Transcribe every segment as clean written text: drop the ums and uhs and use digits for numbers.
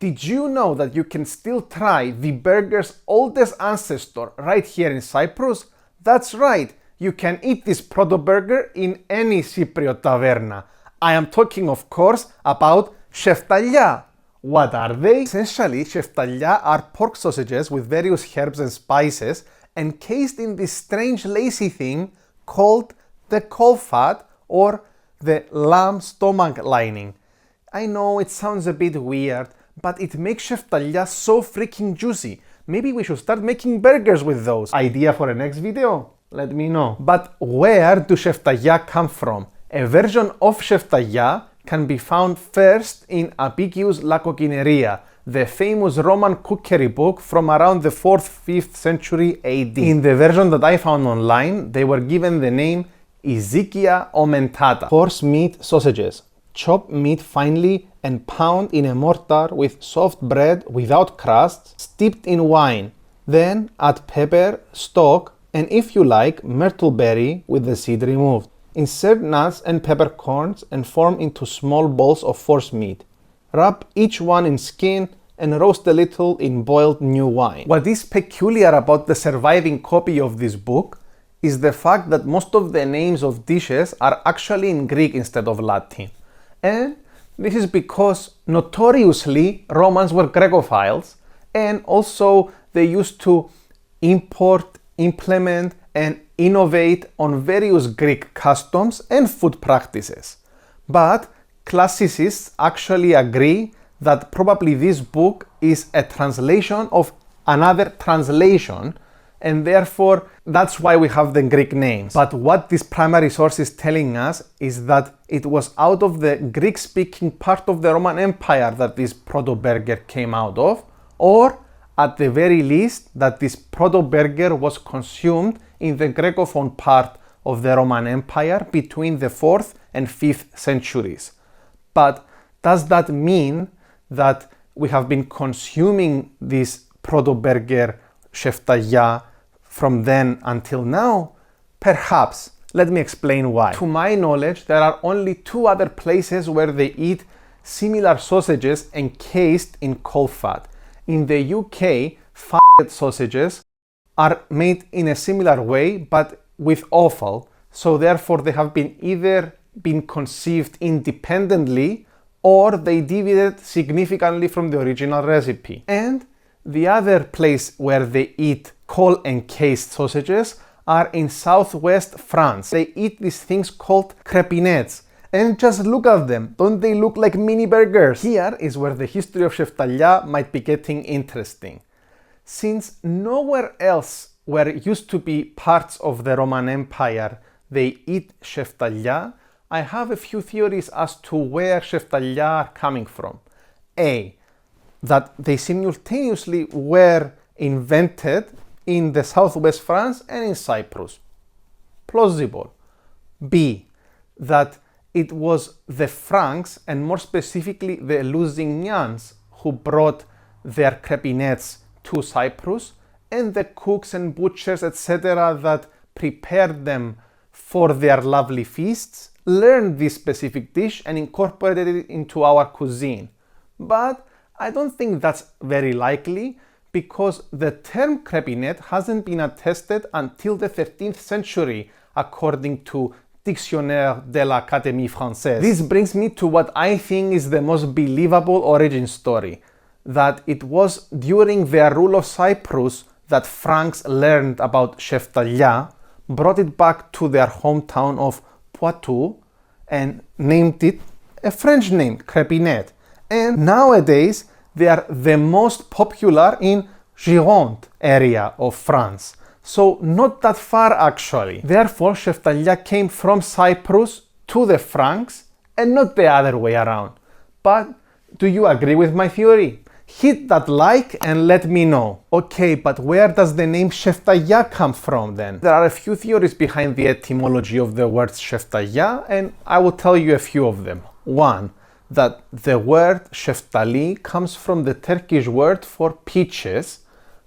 Did you know that you can still try the burger's oldest ancestor right here in Cyprus? That's right, you can eat this proto-burger in any Cypriot taverna. I am talking, of course, about Sheftalia. What are they? Essentially, Sheftalia are pork sausages with various herbs and spices encased in this strange lacy thing called the caul fat or the lamb stomach lining. I know it sounds a bit weird, but it makes Sheftalia so freaking juicy. Maybe we should start making burgers with those. Idea for a next video? Let me know. But where do Sheftalia come from? A version of Sheftalia can be found first in Apicius' La Coquineria, the famous Roman cookery book from around the 4th-5th century AD. In the version that I found online, they were given the name Izikia Omentata. Horse meat sausages. Chop meat finely and pound in a mortar with soft bread without crust, steeped in wine. Then add pepper, stock, and if you like, myrtle berry with the seed removed. Insert nuts and peppercorns and form into small balls of force meat. Wrap each one in skin and roast a little in boiled new wine. What is peculiar about the surviving copy of this book is the fact that most of the names of dishes are actually in Greek instead of Latin. And this is because notoriously Romans were Grecophiles, and also they used to import, implement, and innovate on various Greek customs and food practices. But classicists actually agree that probably this book is a translation of another translation, and therefore that's why we have the Greek names. But what this primary source is telling us is that it was out of the Greek-speaking part of the Roman Empire that this proto-burger came out of, or at the very least that this proto-burger was consumed in the Grecophone part of the Roman Empire between the 4th and 5th centuries. But does that mean that we have been consuming this proto-burger Sheftalia from then until now? Perhaps. Let me explain why. To my knowledge, there are only 2 other places where they eat similar sausages encased in caul fat. In the UK, fatted sausages are made in a similar way but with offal, so therefore they have been either been conceived independently or they deviated significantly from the original recipe. And the other place where they eat caul encased sausages are in southwest France. They eat these things called crepinettes. And just look at them, don't they look like mini burgers? Here is where the history of Sheftalia might be getting interesting. Since nowhere else where it used to be parts of the Roman Empire they eat Sheftalia, I have a few theories as to where Sheftalia are coming from. A, that they simultaneously were invented in the southwest France and in Cyprus. Plausible. B, that it was the Franks, and more specifically the Lusignan, who brought their crepinettes to Cyprus, and the cooks and butchers, etc., that prepared them for their lovely feasts, learned this specific dish and incorporated it into our cuisine. But I don't think that's very likely, because the term crepinette hasn't been attested until the 13th century, according to Dictionnaire de l'Académie Française. This brings me to what I think is the most believable origin story, that it was during their rule of Cyprus that Franks learned about Sheftalia, brought it back to their hometown of Poitou, and named it a French name, crepinette. And nowadays they are the most popular in Gironde area of France. So not that far actually. Therefore, Sheftalia came from Cyprus to the Franks and not the other way around. But do you agree with my theory? Hit that like and let me know. Okay, but where does the name Sheftalia come from then? There are a few theories behind the etymology of the word Sheftalia, and I will tell you a few of them. One, that the word Sheftali comes from the Turkish word for peaches,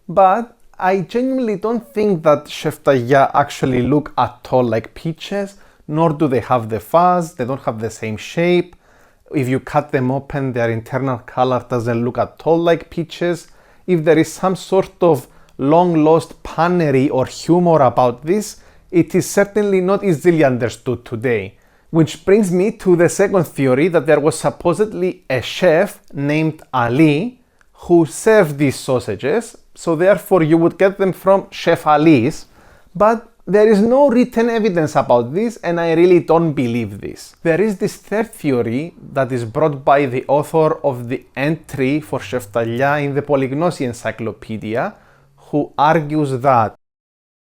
but I genuinely don't think that Sheftalia actually look at all like peaches, nor do they have the fuzz, they don't have the same shape. If you cut them open, their internal color doesn't look at all like peaches. If there is some sort of long lost punnery or humor about this, it is certainly not easily understood today. Which brings me to the second theory, that there was supposedly a chef named Ali who served these sausages, so therefore you would get them from Sheftalies, but there is no written evidence about this, and I really don't believe this. There is this third theory that is brought by the author of the entry for Sheftalia in the Polygnosi Encyclopedia, who argues that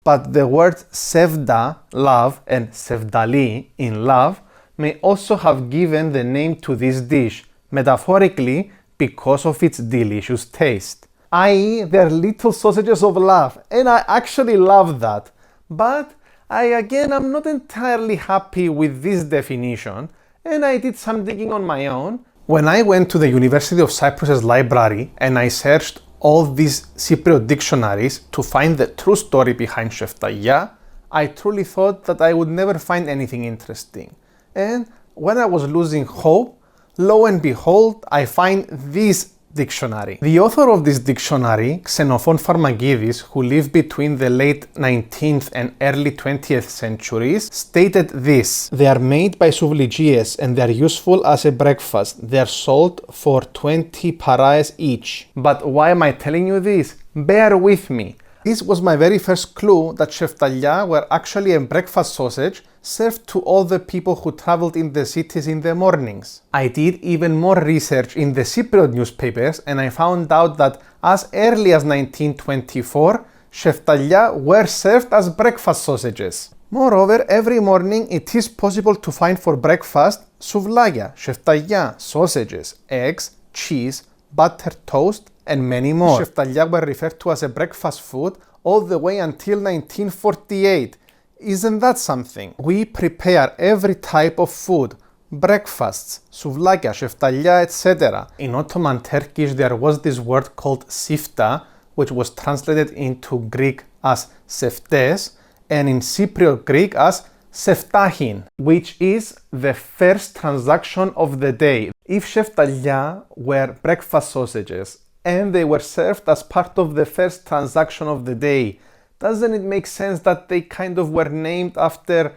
but the words sevda, love, and sevdali, in love, may also have given the name to this dish, metaphorically because of its delicious taste. I.e., they're little sausages of love, and I actually love that. But I'm not entirely happy with this definition, and I did some digging on my own. When I went to the University of Cyprus's library and I searched all these Cypriot dictionaries to find the true story behind Sheftalia, I truly thought that I would never find anything interesting. And when I was losing hope, lo and behold, I find this dictionary. The author of this dictionary, Xenophon Pharmagidis, who lived between the late 19th and early 20th centuries, stated this: "They are made by souvligies and they are useful as a breakfast. They are sold for 20 parais each." But why am I telling you this? Bear with me. This was my very first clue that Sheftalia were actually a breakfast sausage served to all the people who traveled in the cities in the mornings. I did even more research in the Cypriot newspapers and I found out that as early as 1924, Sheftalia were served as breakfast sausages. Moreover, every morning it is possible to find for breakfast souvlagia, Sheftalia, sausages, eggs, cheese, buttered toast, and many more. Sheftalia were referred to as a breakfast food all the way until 1948. Isn't that something? We prepare every type of food, breakfasts, souvlagia, Sheftalia, etc. In Ottoman Turkish there was this word called sifta, which was translated into Greek as seftes, and in Cypriot Greek as seftahin, which is the first transaction of the day. If Sheftalia were breakfast sausages and they were served as part of the first transaction of the day, doesn't it make sense that they kind of were named after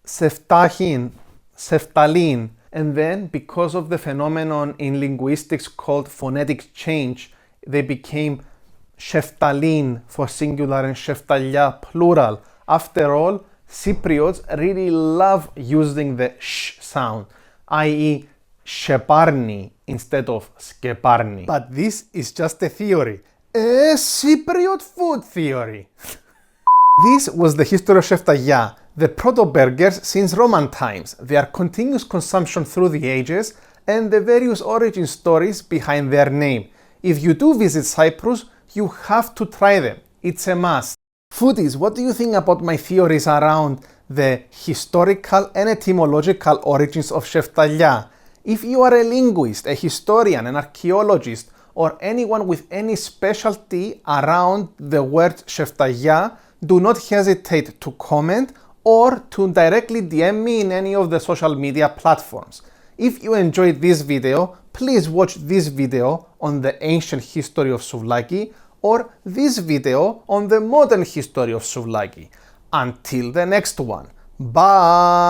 Seftahin, Sheftalin, and then because of the phenomenon in linguistics called phonetic change, they became Sheftalin for singular and Sheftalia plural. After all, Cypriots really love using the sh sound, i.e. sheparni instead of skeparni. But this is just a theory. A Cypriot food theory. This was the history of Sheftalia, the proto-burgers since Roman times, their continuous consumption through the ages, and the various origin stories behind their name. If you do visit Cyprus, you have to try them. It's a must. Foodies, what do you think about my theories around the historical and etymological origins of Sheftalia? If you are a linguist, a historian, an archaeologist, or anyone with any specialty around the word Sheftalia, do not hesitate to comment or to directly DM me in any of the social media platforms. If you enjoyed this video, please watch this video on the ancient history of souvlaki or this video on the modern history of souvlaki. Until the next one, bye!